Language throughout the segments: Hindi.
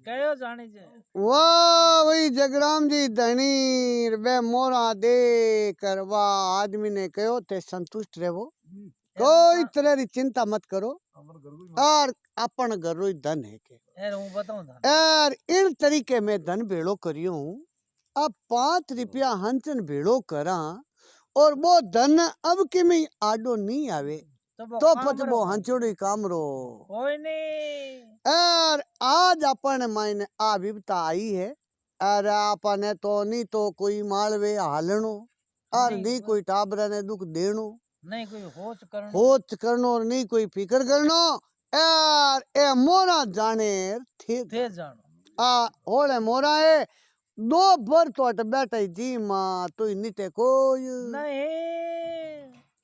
कयो जाने जे वाह वही जगराम जी धनी बे मोरा दे करवा आदमी ने कहो ते संतुष्ट रहो कोई तरह की चिंता मत करो और अपन घर ही धन है के यार हूं बताऊं था यार इन तरीके में धन भेड़ो करियो अब 5 रुपया हंचन भेड़ो करा और वो धन अब के में आडो नहीं आवे तो पत वो हंचोड़ी काम रो कोई नहीं और आज अपन मायने आ विपता आई है और अपने तो नहीं तो कोई मालवे हालनो और नहीं कोई टाबरा ने दुख देनो नहीं कोई होच करनो और नहीं कोई फिकर करनो यार ए मोरा जाने थे जानो आ होले मोरा है 2 भर तो अट बैठा जी मां तो नीटे कोई नहीं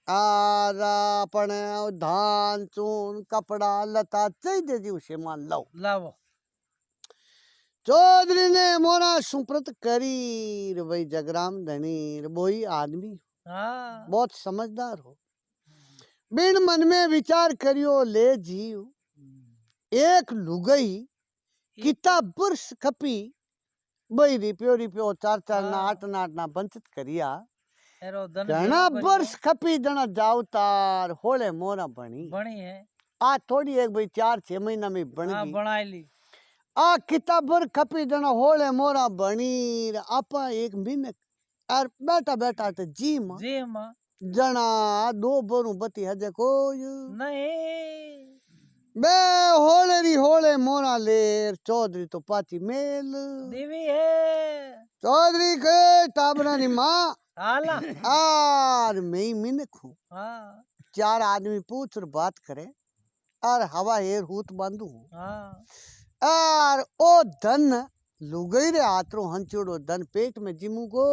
और अपने धान चून कपड़ा लता चाहिए जी उसे मान लो लाओ चौधरी ने मोरा सुप्रत करी भाई जगराम धनी वही आदमी हाँ बहुत समझदार हो बिन मन में विचार करियो ले जीव एक लुगई किता बुर्श खपी भाई रिपियो 4 ना 8 ना बंचित करिया जना वर्ष खपी जना जावतार होले मोरा बनी है आ थोड़ी एक भाई 4-6 महीना में बन गई बना ली आ किताबर खपी जना होले मोरा बनी आपा एक मिनट और बैठा बैठा तो जी मां जना 2 बोरू बती हजे कोई नहीं बे होले री होले मोरा लेर चौधरी तो पाची मेल देवी है चौधरी के टाबरा नी मां आला और मैं मिनख हूँ हाँ 4 आदमी पूछ और बात करे और हवा हेर हूत बांधू हाँ और ओ धन लुगई रे आतरो हंचोड़ो धन पेट में जिमू को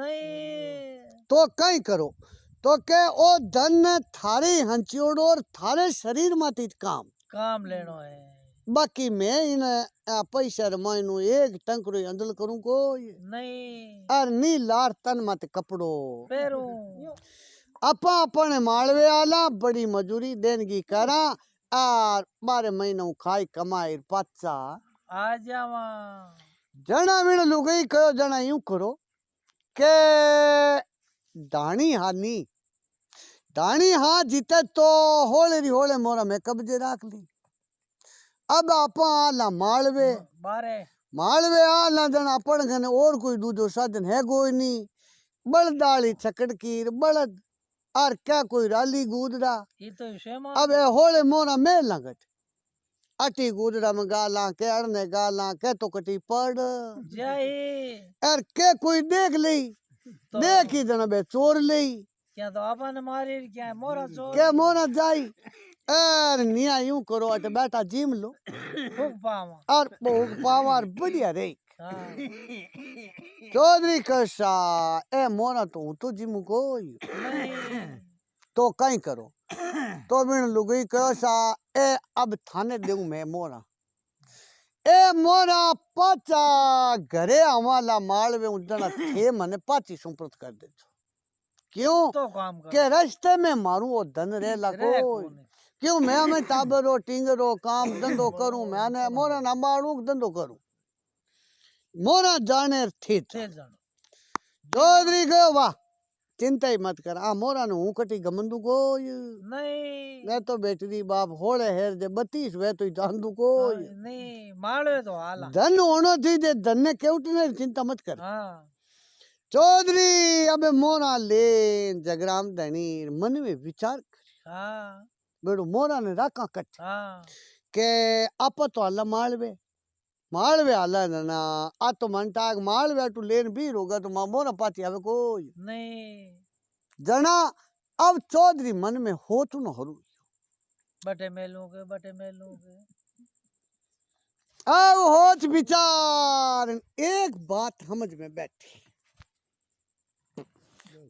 नहीं तो कई करो तो के ओ धन थारे हंचोड़ो और थारे शरीर माती काम लेनो है बाकी मैं इन पैसा मायनू एक टंकरो अंदल करूं को नहीं और नी लार तन मत कपड़ो पेरू अपा अपने मालवे आला बड़ी मजूरी देनगी करा और 12 महीनों खाई कमाई पाचा आ जावा जना मिल लुगई कहो जना यूं करो के दानी हानी दानी हाँ जीते तो होले री होले मोरा में कब्जे राख ली अब आपा आला मालवे मालवे आला जना अपन घने और कोई दूजो साधन है कोई नहीं बलदाली छकड़ कीर बलद और क्या कोई राली गूदड़ा अब होले मोरा में लगट अटी गूदड़ा में गाला के अड़ने गाला के तो कटी पड़ और के कोई देख ली तो देखी जना बे चोर ली क्या तो अपन मारी क्या मोरा चोर के मोरा जाई और निया यूं करो अट बैठा जिम लो भूख पावा और भूख पावा और बढ़िया रे चौधरी कसा ए मोरा तो जिम को तो कहीं करो तो बिन लुगई कहो सा ए अब थाने देऊ मैं मोरा ए मोरा पाचा घरे हमारा मालवे उतना थे मने पाची सुप्रत कर दे क्यों तो काम कर के रास्ते में मारू वो धन रे लगो क्यों मैं टाबरो टिंगरो काम धंधो करूं मैंने मोरा ना मारू धंधो करूं मोरा जाने थे चौधरी गयो वाह चिंता ही मत कर आ मोरा नु हूं कटी गमंदू को नहीं मैं तो बेटरी बाप होले हेर दे 32 वे तो जान दू को नहीं मालवे तो आला धन होनो चाहिए धन ने केवटने चिंता मत कर हाँ चौधरी अबे मोरा ले जगराम धनी मन में विचार कर हाँ बेड़ो मोरा ने राका कट हाँ के आप तो अल्लाह मालवे मालवे आला ना आ तो मनटाग मालवे टू लेन भी होगा तो मोरा पाती आवे कोई नहीं जना अब चौधरी मन में हो तू न हरू बटे मेलूंगे अब होच विचार एक बात समझ में बैठी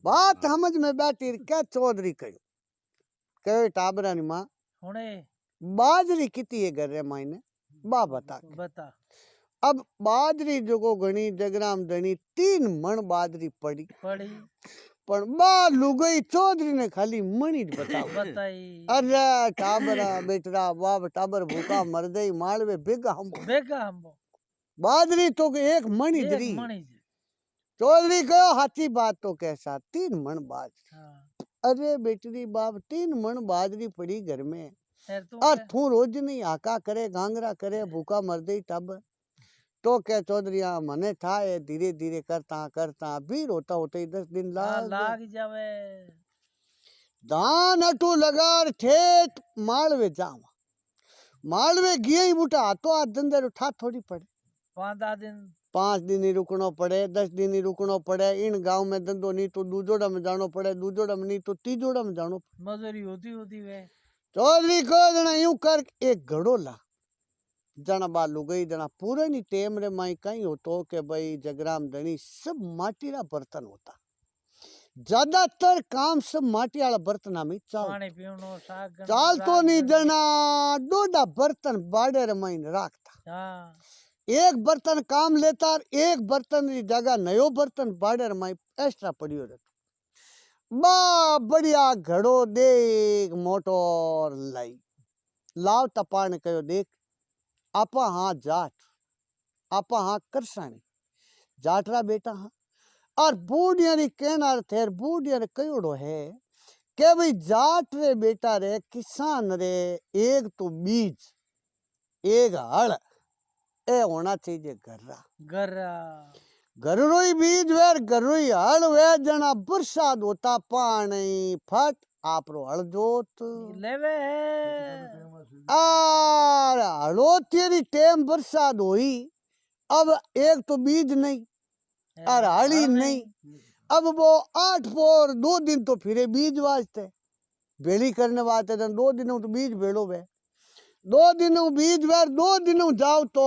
बात समझ में बैठी क्या चौधरी कहो टाबरा नी मां हुने बाजरी किती है घर रे मायने बा बता अब बाजरी जो घणी जगराम धनी 3 मण बाजरी पड़ी पण बा लुगाई चौधरी ने खाली मणी ज बताओ बताई अरे टाबरा बेटरा बाप टाबर भूखा मर गई मालवे बेगा हम बेगा हमबो बादरी तो के एक मणी एक दरी मणी जी चौधरी कहो हाची बात तो कैसा 3 मण बाजरी हाँ अरे बेटरी बाप 3 मण बाजरी पड़ी घर में फिर तू और क्या तू रोज नहीं हाका करे गांगरा करे भूखा मर गई टब तो क्या चौधरी मने थाए धीरे धीरे करता करता भी रोता होते ही 10 दिन हाँ लाग गए। लाग जावे धान अटू लगार ठेठ मालवे जावा मालवे गिया ही बूटा तो आ दंदर उठा थोड़ी पड़े 5 दिन 5 दिन ही रुकनो पड़े 10 दिन ही रुकनो पड़े इन गांव में धंधो नहीं तो दूजोड़ा में जानो पड़े दूजोड़ा में नहीं तो तीजोड़ा में जानो पड़े। मजूरी होती होती वे चौधरी को जना यूं कर एक घड़ो ला जना बालू गई जना पूरे नी टेम रे माई कहीं होतो के भाई जगराम धनी सब माटी रा बर्तन होता ज्यादातर काम सब माटी वाला बर्तन में चाल पानी पीवनो साग चाल तो नहीं जना डोडा बर्तन बाड़े रे माइन राखता हाँ एक बर्तन काम लेता और एक बर्तन की जगह नयो बर्तन बाड़े रे माई एक्स्ट्रा पड़ियो रहता बा बढ़िया घड़ो देख मोटर लाई लाव तपाने कयो देख आपा हाँ जाट आपा हाँ करसानी जाटरा बेटा हाँ और बूढ़िया री कहना थे बूढ़िया रे कयोड़ो है के भाई जाट रे बेटा रे किसान रे एक तो बीज एक हल ए होना चाहिए घर्रा गर्रा घररो ही बीज वेर घररो ही हल वे जना बरसात होता पानी फट आपरो हल जोत लेवे आर हलो तेरी टेम बरसात हुई अब एक तो बीज नहीं और हड़ी नहीं अब वो 8 पोर 2 दिन तो फिरे बीज वास्ते बेली करने वास्ते तो 2 दिनों तो बीज बेड़ो वे 2 दिनों बीज वेर 2 दिनों जाओ तो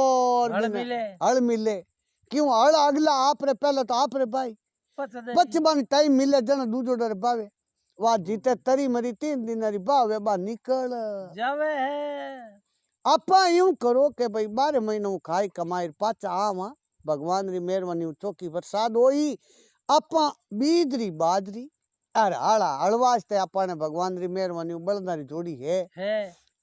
हल मिले हल मिले क्यों हल अगला आप रे पहले तो आप रे भाई पता बचपन टाइम मिले जन दूजो डर बावे वा जीते तरी मरी 3 दिन री बावे बा निकल जावे है आपा यूं करो के भाई 12 महीनों खाई कमाई पाचा आवा भगवान री मेहरबानी चौकी बरसात होई आपा बीज री बाजरी और हड़ा हड़वास्ते अपने भगवान री मेहरबानी बलदा री जोड़ी है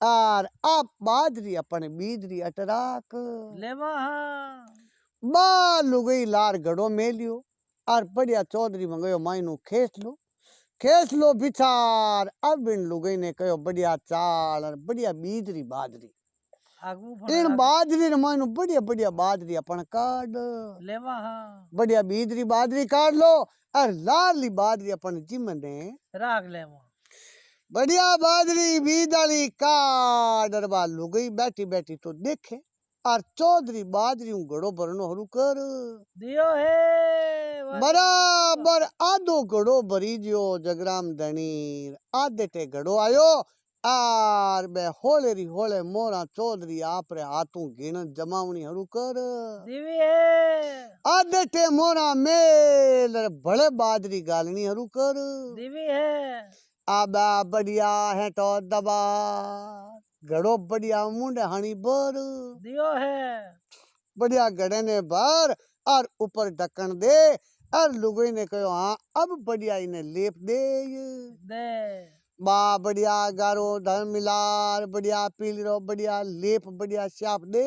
और आप बाजरी अपने बीज री अटराक लेवा हाँ बालू गई लार घड़ो मेलियो और बढ़िया चौधरी मंगयो मायनू खेस लो बिचार अब इन लुगई ने कहो बढ़िया चाल और बढ़िया बीज री बाजरी आगू इन बाजरी रे मायनू बढ़िया बढ़िया बाजरी अपन काट लेवा हाँ बढ़िया बीजरी बाजरी काट लो और लाली बाजरी अपन जिम ने राग लेवा बढ़िया बाजरी बीजाली काट और बा लुगई बैठी बैठी तो देखे और चौधरी बाजरी घड़ो भरनो हरू कर दियो है बराबर आधो घड़ो भरी जो जगराम धनी आधे टे घड़ो आयो आर बे होले री होले मोरा चौधरी आप रे हाथों गिन जमावनी हरू कर दिवी है आधे टे मोरा मेल भले बाजरी गालनी हरू कर दिवी है आबा बढ़िया है तो दबा घड़ो बढ़िया मुंडे हानी बर दियो है बढ़िया घड़े ने भर और ऊपर ढक्कन दे और लुगई ने कहो हाँ अब बढ़िया इन्हें लेप दे बा बढ़िया गारो धन मिलार बढ़िया पीलो बढ़िया लेप बढ़िया श्याप दे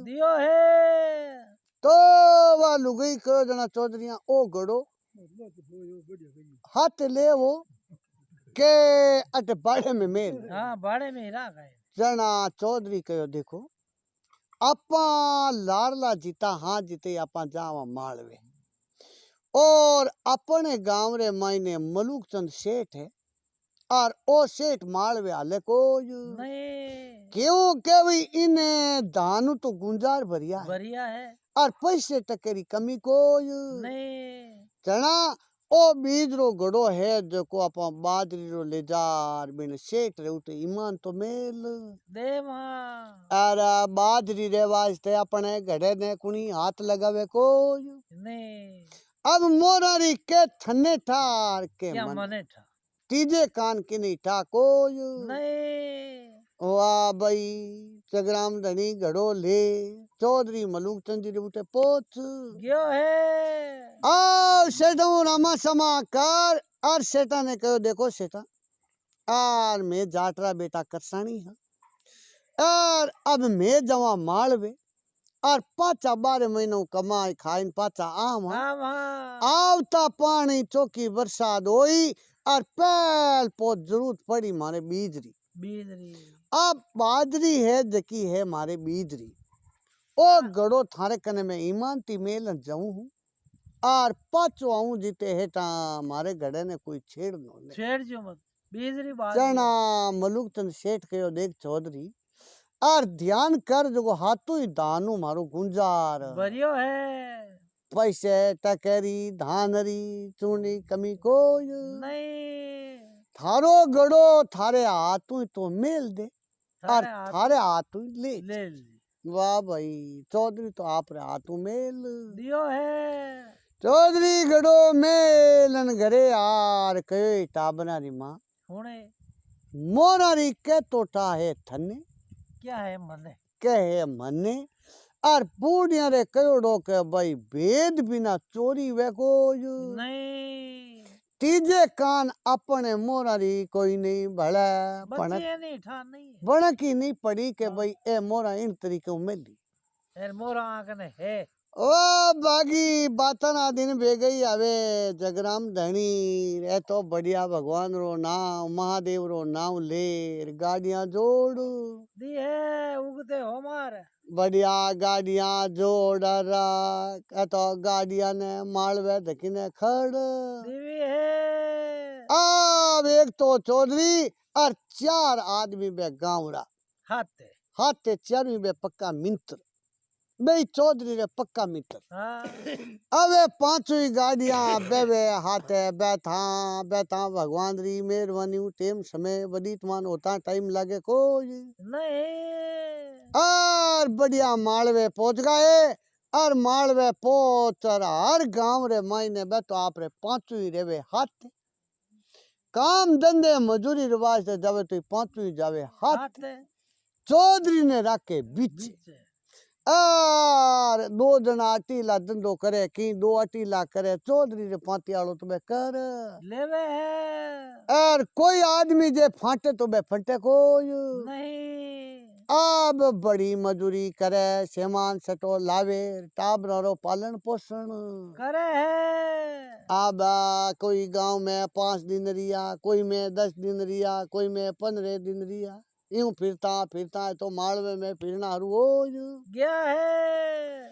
दियो है तो वह लुगई कहो जना चौधरिया ओ घड़ो हाथ ले वो के अट बाड़े में मेल हाँ बाड़े में ही राग है जना चौधरी कहो देखो आपा लारला जीता हाँ जीते आपा जावा मालवे और अपने गांव रे मायने मलूक चंद सेठ है और ओ सेठ मालवे हाले को नहीं क्यों के भाई इने दानु तो गुंजार बढ़िया है और पैसे टके री कमी को नहीं जना ओ बीज रो घड़ो है जो को आपा बाजरी रो ले जार बिन सेठ रे उठे ईमान तो मेल देवा और बाजरी रे वास्ते अपने घड़े ने कुनी हाथ लगावे को नहीं अब मोरारी के थने ठार के क्या मन मने था तीजे कान की नहीं ठा को नहीं वाह भाई जगराम धनी घड़ो ले चौधरी मलूक चंद जी उठे पोच गयो है आ सेठा रामा समा कर और सेठा ने कहो देखो सेठा और मैं जाटरा बेटा करसानी है और अब मैं जवा मालवे और पाचा 12 महीनों कमाई खाइन पाचा आम हाँ। हाँ हाँ आवता पानी चौकी बरसात होई और पहल पोत जरूरत पड़ी मारे बीजरी बीजरी अब बाजरी है जकी है मारे बीजरी ओ गड़ो थारे कने में ईमानती मेल जाऊं हूँ और पाचो आऊं जीते हेटा मारे गड़े ने कोई छेड़ नो ले छेड़ जो मत बीजरी बात चना मलुक चंद सेठ कहो देख चौधरी और ध्यान कर जो हाथों ही दानू मारो गुंजार बरियो है पैसे टकरी धानरी चूनी कमी कोई नहीं थारो गड़ो थारे हाथों ही तो मेल दे और थारे हाथ थारे हाथों ही ले ले ली वाह भाई चौधरी तो आप रे हाथों मेल दियो है चौधरी गड़ो मेलन घरे यार कयो टाबना री माँ हुणे मोनारी के तोटा है थने क्या है मने के है मने और बूढ़िया रे कयोड़ो के भाई भेद बिना चोरी वे को नहीं तीजे कान अपने मोरारी कोई नहीं भला बच्चे ये नहीं ठान नहीं है भड़क ही नहीं पड़ी के भाई ए मोरा इन तरीके मिली एर मोरा आंकने है ओ बागी बातना दिन भे गई आवे जगराम धनी रे तो बढ़िया भगवान रो नाम महादेव रो नाम ले गाड़ियां जोड़ दी है उगते होमार बढ़िया गाड़ियां जोड़ रख तो गाड़ियां ने मालवे धकीने खड़ दीवी है अब एक तो चौधरी और 4 आदमी बे गाँवरा हाथे हाथे 4 बे पक्का मित्र बे चौधरी रे पक्का मित्र हाँ अबे 5 गाड़ियां बेवे हाथे बैठा बैठा भगवान री मेहरबानी टेम समय वडीत मान होता टाइम लागे कोई नहीं और बढ़िया मालवे पहुंच गए और मालवे पहुंच हर गांव रे मायने बैठो आप रे 5 रेवे हाथ काम धंधे मजूरी रिवाज से जावे तो 5 जावे हाथ हाथे चौधरी ने राखे बीच बीच और 2 जना अटीला धंधो करे की 2 अटीला करे चौधरी रे पातियालो तो बे कर लेवे है और कोई आदमी जे फाटे तो बे फटे कोई नहीं अब बड़ी मजूरी करे सामान सटो लावे टाबरा रो पालन पोषण करे है अब कोई गांव में 5 दिन रिया कोई में 10 दिन रिया कोई में 15 दिन रिया यूं फिरता फिरता तो मालवे में फिरना हरू हो गया है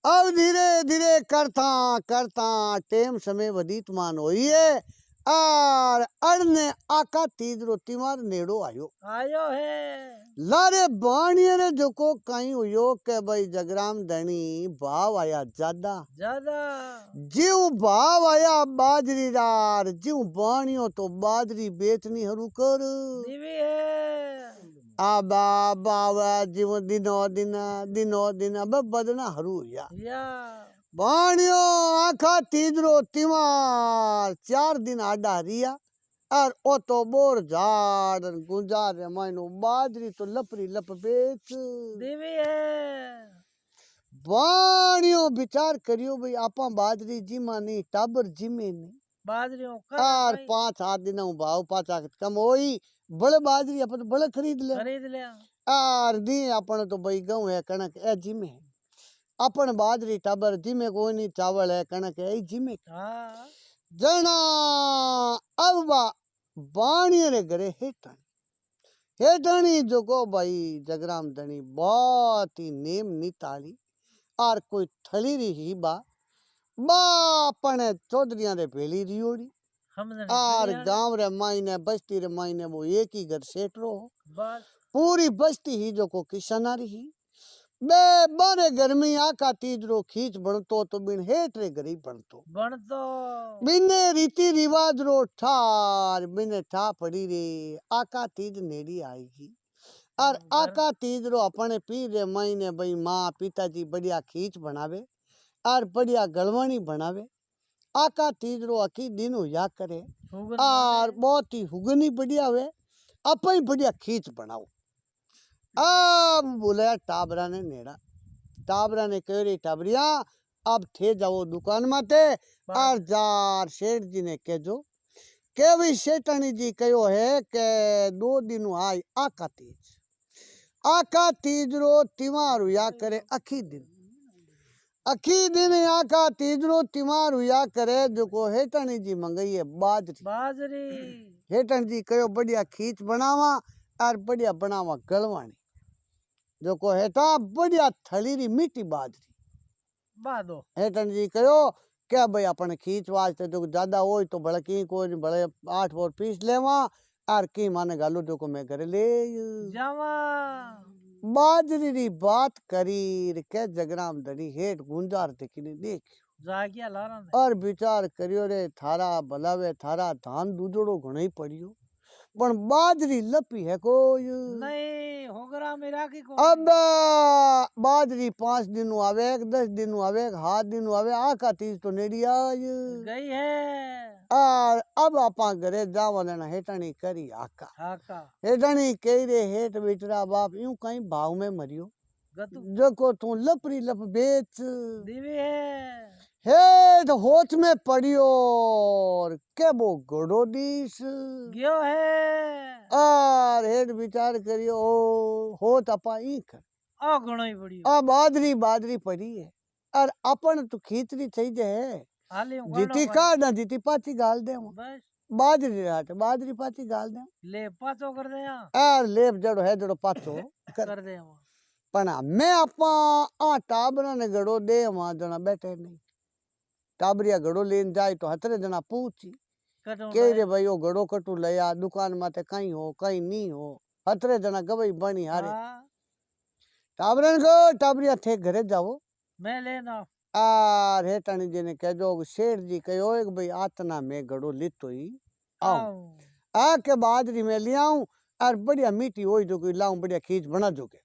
अब धीरे धीरे करता करता टेम समय वदीत मान होई है और अड़ने आका तीज रो तिमार नेड़ो आयो आयो है लारे बाणिया ने जोको कहीं हुयो के भाई जगराम धनी भाव आया ज्यादा ज्यादा जीव भाव आया बाजरी रार जीव बाणियो तो बाजरी बेचनी हरू कर दीवी है आबा बावा जीव दिनो दिन अब बदना हरू या बाणियो आखा तीजरो तिमार 4 दिन आडा रिया और ओ तो बोर झाड़ गुंजार रे मायनो बाजरी तो लपरी लप बेच दीवी है बाणियो विचार करियो भाई आपा बाजरी जिमा नहीं टाबर जिमे नहीं बाजरियों और 5-7 दिन भाव 5 कम होई बड़े बाजरी अपन बड़े खरीद ले और दी अपन तो भाई गेहूं है कणक है जिमे अपन बाजरी टाबर जिमे कोई नहीं चावल है कणक है जिमे हाँ जना अब बाणी रे घरे हेटानी जो को भाई जगराम धनी बहुत ही नेम निताली और कोई थली री ही बा अपने चौधरिया रे भेली रियोड़ी और गांव रे मायने बस्ती रे मायने वो एक ही घर सेठ रो पूरी बस्ती ही जो को किसानारी ही बे बारे गर्मी आका तीज रो खींच बनतो तो बिन हेठ रे घरी बनतो बिने रीति रिवाज रो ठार बिने ठा पड़ी रे आका तीज नेड़ी आएगी और आका तीज रो अपने पीर रे मायने भाई माँ पिताजी बढ़िया खींच बनावे और बढ़िया गलवानी बनावे आका तीज रो अकी दिन या करे और बहुत ही हुगनी बढ़िया हुए अपन बढ़िया खींच बनाओ अब बोला टाबरा ने नेड़ा टाबरा ने कहो रे टाबरिया अब थे जाओ दुकान माते और जार सेठ जी ने कहो के भी सेठानी जी कहो है के 2 दिन आई आका तीज रो तिवार हुआ करे अखी दिन आका तीज रो तिवार हुआ करे जो को हेठानी जी मंगई है बाजरी हेठन जी कहो बढ़िया खींच बनावा और बढ़िया बनावा गलवानी जो को हेठा बढ़िया थली री मीठी बाजरी हेठन जी कहो क्या भाई अपन खींच वास्ते जो ज्यादा हो तो भले की कोई नहीं भले 8 और पीस लेवा और की माने गालू जो को मैं घर ले जावा बाजरी री बात करी के जगराम दड़ी हेठ गुंजार देखी देख जागिया लारा और विचार करियो रे थारा भलावे थारा धान दूजड़ो घणो ही पड़ियो पण बाजरी लपी है कोई नहीं होगरा मेरा की को अब बाजरी 5 दिन आवे 10 दिन आवे 7 दिन आवे आका तीज तो नेड़ी आई गई है और अब आपा घरे जावा लेना हेटानी करी आका हेटानी कही रे हेट बेटरा बाप यूं कहीं भाव में मरियो जो को तू लपरी लप बेच दीवी है हेठ होठ में पड़ियो के वो घोड़ो दिस गयो है और हेठ विचार करियो होठ अपा ई कर आ घणो ही पड़ियो आ बादरी पड़ी है और अपन तो खींचरी થઈ जाए जीती का ना जीती पाची गाल दे बस बाजरी रात बाजरी पाची गाल दे ले पाचो कर दे यार लेप जड़ो है जड़ो पाचो कर दे पण मैं अपा आ टाबरा ने गड़ो दे वहां जना बैठे नहीं टाबरिया घड़ो लेन जाए तो हतरे जना पूछी के रे भाई वो घड़ो कटू लया दुकान माते कहीं हो कहीं नहीं हो हतरे जना गवई बनी हारे टाबरन को टाबरिया थे घरे जाओ मैं लेना आ हेटानी जी ने कह दो शेर जी कहो एक भाई आतना में घड़ो लितो ही आओ आके बाजरी में ले आऊं और बढ़िया मीठी होई जो कोई लाऊं बढ़िया खींच बना जोगे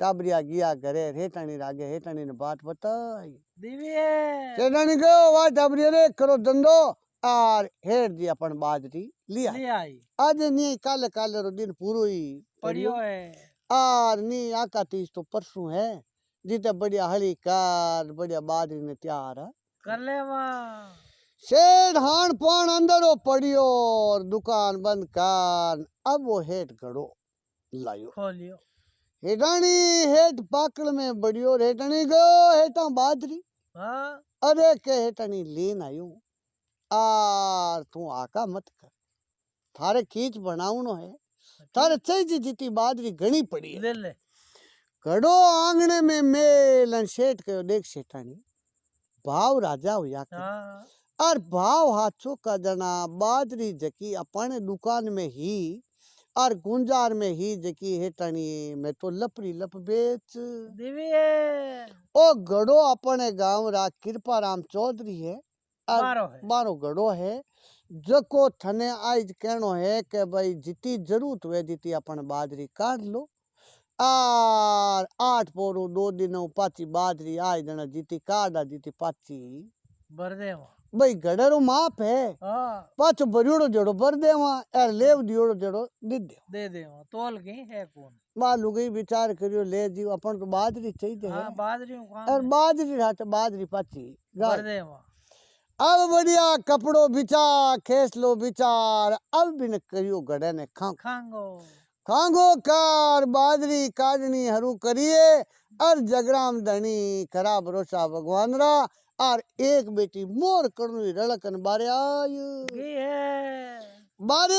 टाबरिया गया घरे हेटानी रागे हेटानी ने बात बताई दीवी है सेठानी को वा टाबरिया रे करो धंधो और हेर जी अपन बाजरी लिया आई आज नहीं काले काले रो दिन पूरो ही पड़ियो है और नहीं आका तीज तो परसों है जीते बढ़िया हली कार बढ़िया बाजरी ने तैयार कर ले शेर हान पान अंदरो पड़ियो और दुकान बंद कर अब वो हेठ घड़ो लायो खोलियो हेटानी हेठ पाकड़ में बढ़ियो हेटानी गो हेटा बाजरी हाँ अरे के हेटानी लेन आयो आर तू आका मत कर थारे खींच बनावनो है थारे चाहिए जीती बाजरी घनी पड़ी है ले ले घड़ो आंगने में मेलन सेठ कयो देख सेठानी भाव राजा हुआ हाँ और भाव हाथों का जना बाजरी जकी अपने दुकान में ही और गुंजार में ही जकी हेटानी मैं तो लपरी लप बेच देवी है ओ गड़ो अपने गांव रा कृपाराम चौधरी है बारो गड़ो है जको थने आज कहनो है कि भाई जितनी जरूरत हुए जितनी अपन बाजरी काट लो और 8 पोरो 2 दिनों पाची बाजरी आज जना जितनी काटा जितनी पाची भर दे भाई गड़रो माप है पाछो बरियोड़ो जड़ो भर दे वहां लेव दियोड़ो जड़ो दे दे तोल के है कौन मालू गई विचार करियो ले जी अपन तो बाजरी चाहिए हां बाजरी और बाजरी रात बाजरी पाची भर दे अब बढ़िया कपड़ो बिचा खेसलो बिचार अब बिन करियो गड़े ने खांगो कार बाजरी काटनी हरू करिए और जगराम धनी खराब रोसा भगवान रा और एक बेटी मोर करुणी रड़कन बारे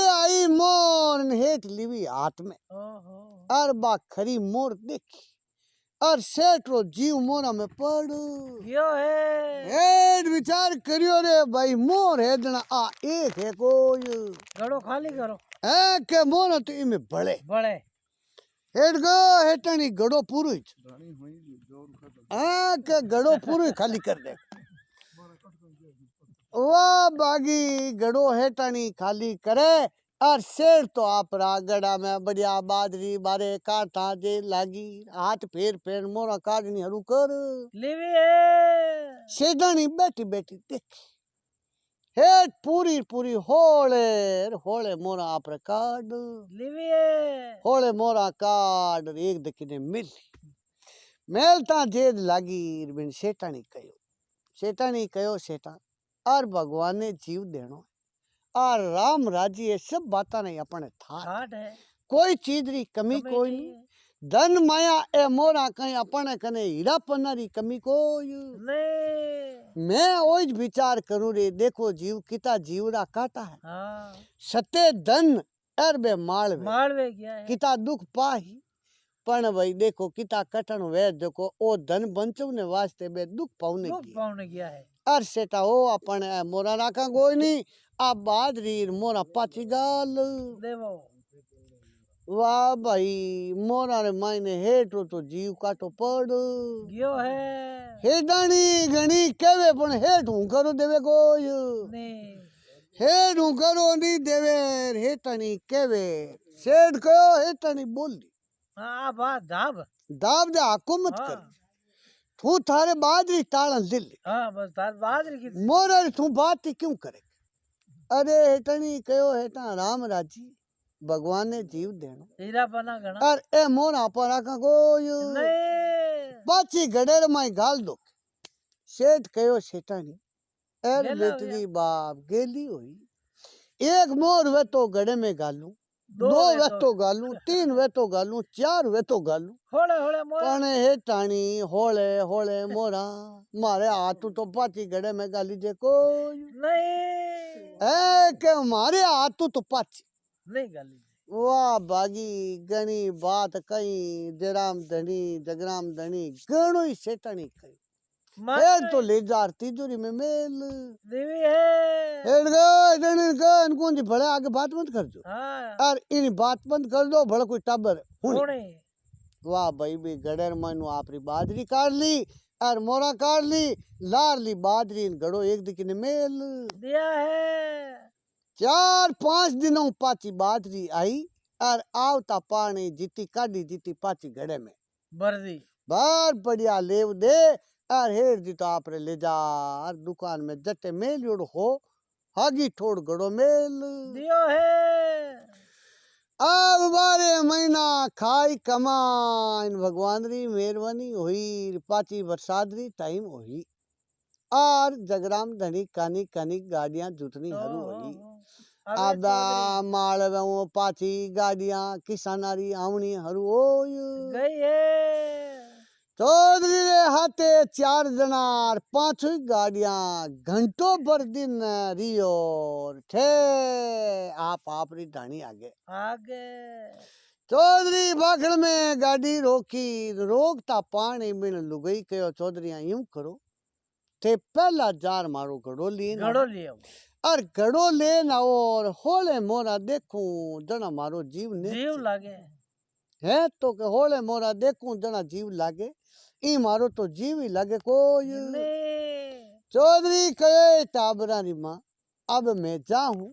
आई मोर हेठ लिवी हाथ में और बा खरी मोर देखी और सेठरो जीव मोरा में पड़ गयो है हेठ विचार करियो रे भाई मोर है जना आ एक है कोई गड़ो खाली करो है के मोर तो इमे बड़े हेठ गो हेटानी गड़ो पूरो ही हाँ के गड़ो पूरो ही खाली कर दे वाह बागी गड़ो हेटानी खाली करे और शेर तो आप गड़ा में बढ़िया बाजरी बारे काटा जे लागी हाथ फेर मोरा काटनी हरू कर लेवे शेडानी बैठी बैठी देख हेठ पूरी पूरी होले होले मोरा आपरे काड लेवी है होले मोरा काड एक दकिने मिल मेलता जेद लागी बिन सेठानी कयो सेठा और भगवान ने जीव देनो और राम राजी ये सब बाता नहीं अपने था ठाट है कोई चीज री कमी कमी कोई नहीं नहीं है। धन माया ए मोरा कहीं अपने कने हीरा पन्ना री कमी कोई नहीं मैं ओज विचार करूं रे देखो जीव किता जीवड़ा काटा है हाँ सते धन एर बे मालवे मालवे गया है किता दुख पाही पण भाई देखो किता कठन वे देखो ओ धन बंचव ने वास्ते बे दुख पाउने दुख की पाउने गया है अर सेटा ओ अपन मोरा राखा कोई नहीं आ बादरी मोरा पाची गाल देवो वाह भाई मोरा रे मायने हेठो तो जीव काटो पड़ गयो है हेडानी घणी केवे पण हेठ हूं करो देवे कोई नहीं हेठ हूं करो नहीं देवे हेटानी केवे सेठ को हेटानी बोली हाँ बात दाब दाब दे हुकूमत हाँ कर तू थारे बादरी ताड़न दिल हाँ बस तार बादरी की मोरा रे तू बात ही क्यों करे अरे हेटानी कयो हेटा राम राजी भगवान ने जीव देनो हीरा बना गणा और ए मोरा पर आका कोई नहीं पाची गडेर माई गाल दो सेठ कयो सेठानी एर गेला बेटरी बाप गेली हुई एक मोर वे तो गड़े में गालू दो दो वे वे तो तो गालू तीन वे तो गालू चार वे तो गालू होले होले मोर पण हे टाणी होले होले मोरा मारे हाथ तो पाची गड़े में गाली जे कोई नहीं ए के मारे हाथ तो पाची नहीं गाली वाह बागी गणी बात कई जराम धनी जगराम धनी गणो ही सेठानी कई हेड तो ले जार तिजोरी में मेल देवी है हेड गए डने का इनको जी भले आगे बात मत कर जो हाँ और इन बात बंद कर दो भले कोई टबर हुनी होने वाह भाई बे गडर मानु आपरी बादरी काट ली और मोरा काट ली लार ली बादरी इन गड़ो एक दिखने मेल दिया है 4-5 दिनों पाची बादरी आई और आवता पानी जीती काटी जीती पाची गड़े में बर्दी बार बढ़िया लेव दे और हेर दी तो आपरे ले जा और दुकान में जटे मेल योड़ हो हागी ठोड़ गड़ो मेल दियो है अब 12 महीना खाई कमाइन भगवान री मेहरबानी हुई पाची बरसात री टाइम हुई और जगराम धनी कानी कानी गाड़ियां जुटनी हरू हुई आदा मालवे पाची गाड़ियां किसानारी आवनी हरू होय गई है चौधरी रे हाथे 4 जना 5 गाड़ियां घंटों भर दिन रियो ठे आप री ढाणी आगे आगे चौधरी बाखड़ में गाड़ी रोकी रोकता पानी बिन लुगई कयो चौधरी यूं करो थे पहला जार मारो घड़ो लीन घड़ो लियो और घड़ो लेन और होले मोरा देखूं जना मारो जीव ने जीव लागे है तो के होले मोरा देखूं जना जीव लागे ई मारो तो जीव ही लागे कोई नहीं चौधरी कहे टाबरा री माँ अब मैं जाऊं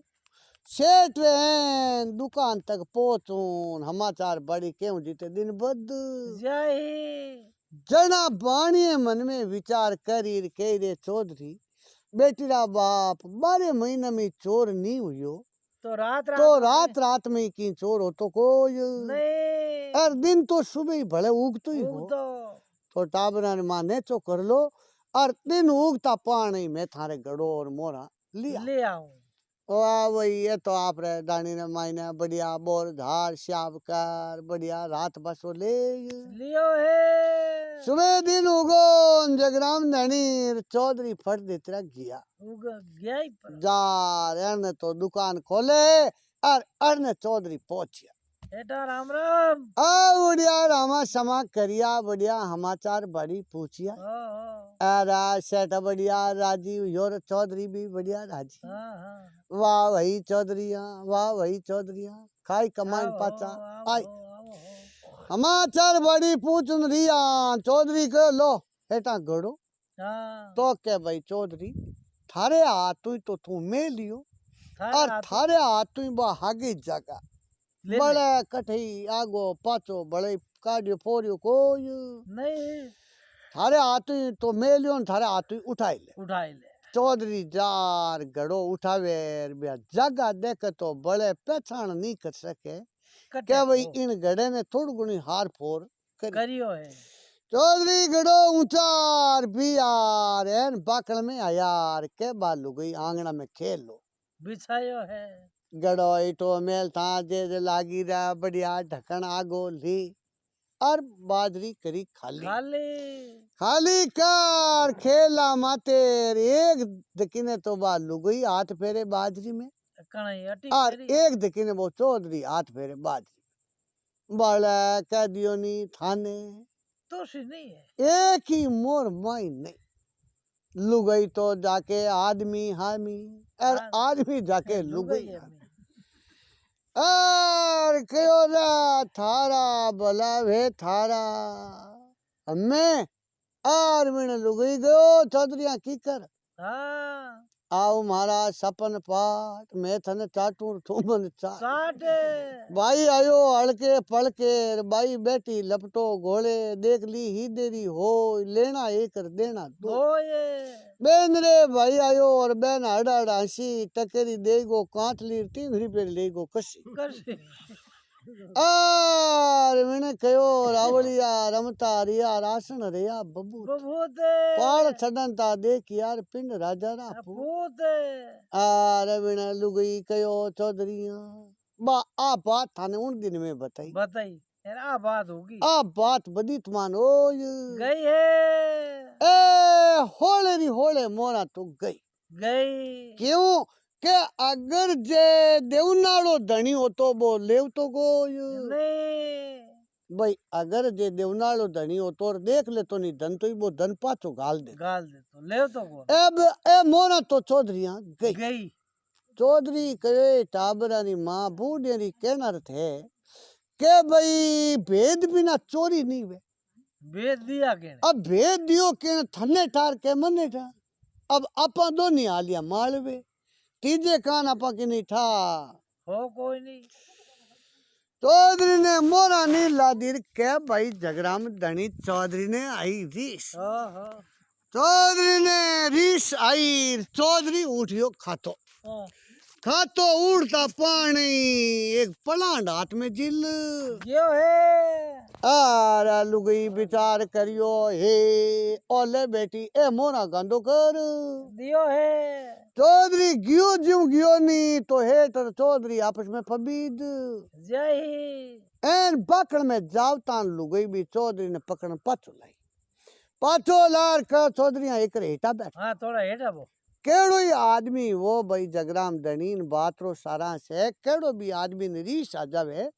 सेठ रे हैं दुकान तक पहुंचूं समाचार बड़ी क्यों जीते दिन बद जाही जना बाणिये मन में विचार करी कह रे चौधरी बेटीरा बाप 12 महीने में चोर नहीं हुयो तो रात रात में की चोर हो तो कोई नहीं और दिन तो सुबह ही भले उगतो ही हो तो टाबरा माँ ने चो कर लो और दिन उगता पानी में थारे गड़ो और मोरा ले आऊं वाह वही ये तो आप रे डाणी ने मायने बढ़िया बोर धार श्याब कर बढ़िया रात बसो ले लियो है सुबह दिन उगो जगराम धनी चौधरी फट देतरा गया गया ही पर जा अरने तो दुकान खोले और अरने चौधरी पहुंचिया बेटा राम राम बढ़िया रामा समा करिया बढ़िया समाचार बड़ी पूछिया अरे सेठ बढ़िया राजी योर चौधरी भी बढ़िया राजी वाह वही चौधरिया खाई कमाई पाचा आई समाचार बड़ी पूछन रिया चौधरी के लो हेटा घड़ो तो के भाई चौधरी थारे हाथ तो तू में लियो और थारे हाथ बा हागे जगह बड़े कठई आगो पाचो बड़े काडियो फोरियो कोई नहीं थारे हाथ तो में लियो थारे हाथ उठाई ले चौधरी जार घड़ो उठावे बिया जगह देख तो बड़े पहचान नहीं कर सके कटे क्या भाई को इन घड़े ने थोड़ी गुणी हार फोर करी करियो है चौधरी घड़ो ऊंचार भी यार एन बाकड़ में आयार के बालू गई आंगना में खेल लो बिछायो है गड़ो इटो मेल था जे लागी रहा बढ़िया ढक्कन आगो ली और बाजरी करी खाली खाली खाली कर खेला मातेर एक दकीने तो बालू गई हाथ फेरे बाजरी में कणाई अटी और करी एक दकीने वो चौधरी हाथ फेरे बाजरी बाला कह दियो नी थाने दोषी नहीं है एक ही मोर माई नहीं लुगई तो जाके आदमी हामी और हाँ, आदमी जाके लुगई लुगाई है हामी मैं। और कहो रा थारा भला वे थारा हमें और मैंने लुगई गयो चौधरिया की कर हाँ आओ मारा सपन पाट मैं थने चाटू तू मन चाट साटे भाई आयो हड़के पड़के भाई बेटी लपटो घोड़े देख ली ही देरी हो लेना एक देना दो बोए बेन रे भाई आयो और बेन हड़ा हड़ा हंसी टकेरी देगो कांतली टिंगरी पे लेगो कसी करसी और मैंने कहो रावलिया रमता रिया रासन रिया बबू बबूते पाल छडन ता देख यार पिंड राजा रा बबूते और मैंने लुगई कहो चौधरिया बा आ बात थाने उन दिन में बताई बताई यार आ बात होगी आ बात बदी तुमान ओ गई है ए होले री होले मोरा तो गई गई क्यों के अगर जे देवनाड़ो धनी हो तो वो लेव तो गो नहीं भाई अगर जे देवनाड़ो धनी हो तो देख ले तो नहीं धन तो ही वो धन पाछो गाल दे गाल दे तो ले तो को अब ए मोरा तो चौधरिया गई गई चौधरी कहे टाबरा री माँ बूढ़े री कहना थे के भाई भेद बिना चोरी नहीं वे भेज दिया के अब भेद दियो के थने ठार के मने ठा अब आपा दो नहीं आलिया मालवे तीजे कान आपा की नहीं ठा हो कोई नहीं चौधरी ने मोरा नहीं लादिर के भाई जगराम धनी चौधरी ने आई रीस हाँ चौधरी ने रीस आई चौधरी उठियो खातो हाँ खातो उड़ता पानी एक पलांड हाथ में जिल यो है आर लुगई विचार करियो हे ओले बेटी ए मोरा गांडो कर दियो है चौधरी गियो ज्यों गियो नी तो हेटर चौधरी आपस में फबीद जय ही एन पकड़ में जावतान लुगई भी चौधरी ने पकड़ पाछो लाई पाछो लार कर चौधरिया एक हेटा बैठ हाँ थोड़ा हेटा वो केड़ो ही आदमी वो भाई जगराम धनीन बातरो सारा से केड़ो भी आदमी ने रीस आ जावे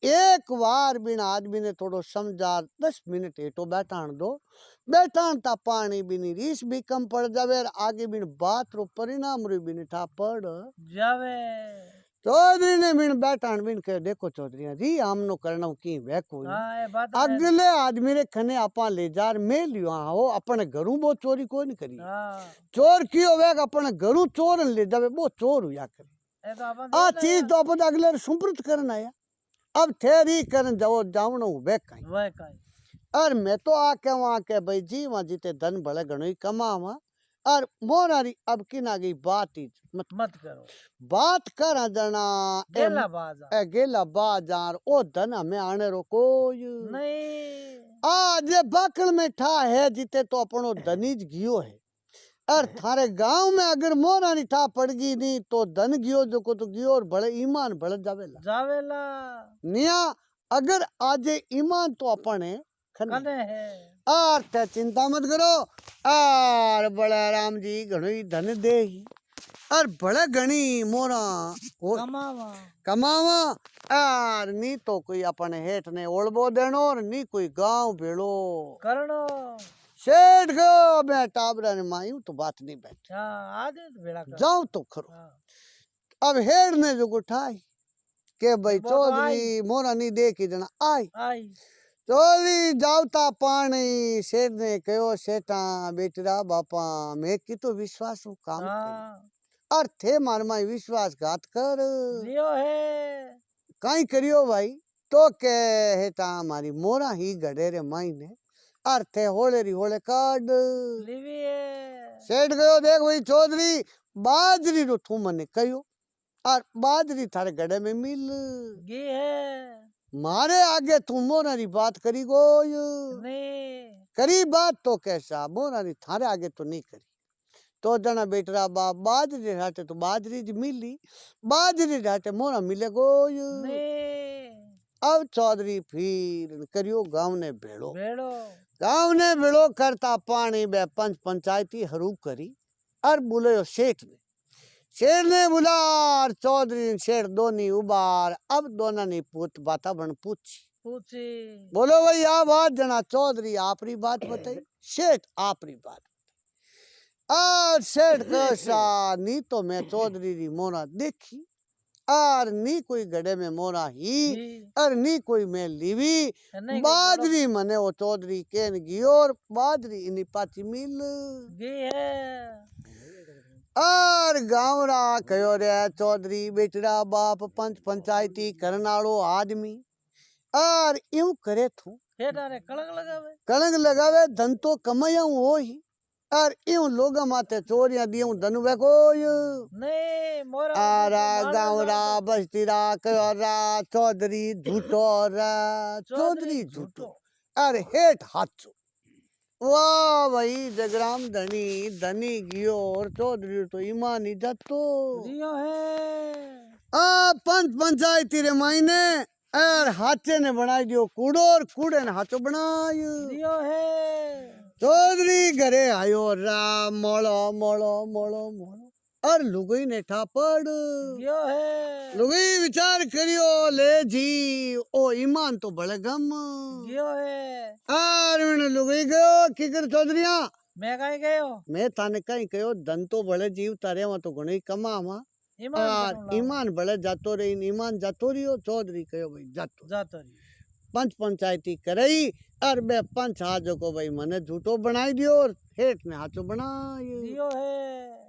एक बार बिन आदमी ने थोड़ो समझा 10 मिनट हेठो बैठान दो बैठान ता पानी बिन रीस भी कम पड़ जावे और आगे बिन बात रो परिणाम रो बिन ठा पड़ जावे चौधरी ने बिन बैठान बिन कह देखो चौधरी जी हमनो करना की वे कोई हाँ ये बात है अगले आदमी रे खने आपा ले जार में लियो हो अपने घरों वो चोरी कोई नहीं करी हाँ चोर कियो वे अपने घरों चोर ले जावे वो चोर हुआ करे ये तो अपन आ देख चीज तो अपन अगले रे सुप्रत करना है अब ठहरी करन जाओ जावनो वे कहीं वह काई और मैं तो आके वहां के भाई जी वहां जीते धन भले घणो ही कमावा और मोरारी अब की ना गई बात ही मत करो बात कर जना गेला बाजा ए गेला बाजार ओ धन हमें आने रो कोई नहीं आज ये बाकड़ में ठा है जीते तो अपनो धनीज गियो है और थारे गांव में अगर मोरानी ठा पड़ गई नहीं तो धन गियो जो को तो गियो और बड़े ईमान बढ़ जावेला जावेला निया अगर आज ईमान तो अपने कने है और ते चिंता मत करो और बड़ा राम जी घणो ही धन दे ही और बड़ा घणी मोरा वो कमावा कमावा और नी तो कोई अपने हेठ ने ओळबो देनो और नी कोई गांव भेड़ो करणो सेठ गो मैं टाबरा ने मायूं तो बात नहीं बैठ हाँ आदमी तो भेड़ा कर जाऊं तो खरो हाँ अब हेड ने जो उठाई के भाई वो तो चौधरी मोरा नहीं देखी जना आई आई चौधरी जावता पानी सेठ ने कहो सेठा बेटरा बापा मैं की तो विश्वास हूँ काम करी। हाँ और थे मार माई विश्वासघात कर लियो है कहीं करियो भाई तो के हेता हमारी मोरा ही गडे रे माई ने और थे होले री होले काड लिवी है सेठ गयो देख भाई चौधरी बाजरी रो तू मने कयो और बाजरी थारे गड़े में मिल गी है मारे आगे तू मोरारी बात करी गोय नहीं करी बात तो कैसा मोरारी थारे आगे तो नहीं करी तो जना बेटरा बाप बाजरी ढाटे तो बाजरी ज मिली बाजरी ढाटे मोरा मिले गोय नहीं अब चौधरी फिर करियो गांव ने भेड़ो भेड़ो गांव ने भेड़ो करता पानी बे पंच पंचायती हरू करी और बोले सेठ ने शेर ने बुला और चौधरी ने शेर दोनी उबार अब दोनों ने पूत वातावरण पूछी पूछी बोलो भाई आ बात जना चौधरी आपरी बात बताई सेठ आपरी बात और सेठ कैसा नी तो मैं चौधरी री मोरा देखी और नी कोई गड़े में मोरा ही और नी कोई मैं लीवी नहीं बाजरी मने वो चौधरी केन गियोर बाजरी इनी पाची मिल गी है और गावरा कयो रे चौधरी बेटड़ा बाप पंच पंचायती करनाड़ो आदमी और यूं करे थू हेठा रे कलंक लगावे कलंक लगावे धन तो कमायाऊं हो ही और यूं लोगा माते चोरियां दियूं धन वे कोई नहीं मोरा आरा गावरा बस्तीरा कयो रा चौधरी झूठो रा चौधरी झूठो और हेठ हाथो वाह भाई जगराम धनी धनी गियो और चौधरी तो ईमान ही जातो जियो है आ पंच पंचायती रे मायने और हाथे ने बनाई दियो कूड़ो और कूड़े ने हाथो बनायो जियो है चौधरी घरे आयो राम मोड़ो मोड़ो मोड़ो मोड़ो और लुगई ने ठापड़ जियो है लुगई विचार करियो ले जी ओ ईमान तो बड़े गम जियो है और मैंने लुगई गयो की कर चौधरिया मैं कहीं गयो मैं थाने कहीं कहो धन तो बड़े जीव तारे वहां तो घणे कमावा ईमान और ईमान बड़े जातो रे ईमान जातो रियो चौधरी कहो भाई जातो जातो रही पंच पंचायती करई और बे पंच हाजो को भाई मने झूठो बनाई दियो और हेठ ने हाथो बनायो जियो है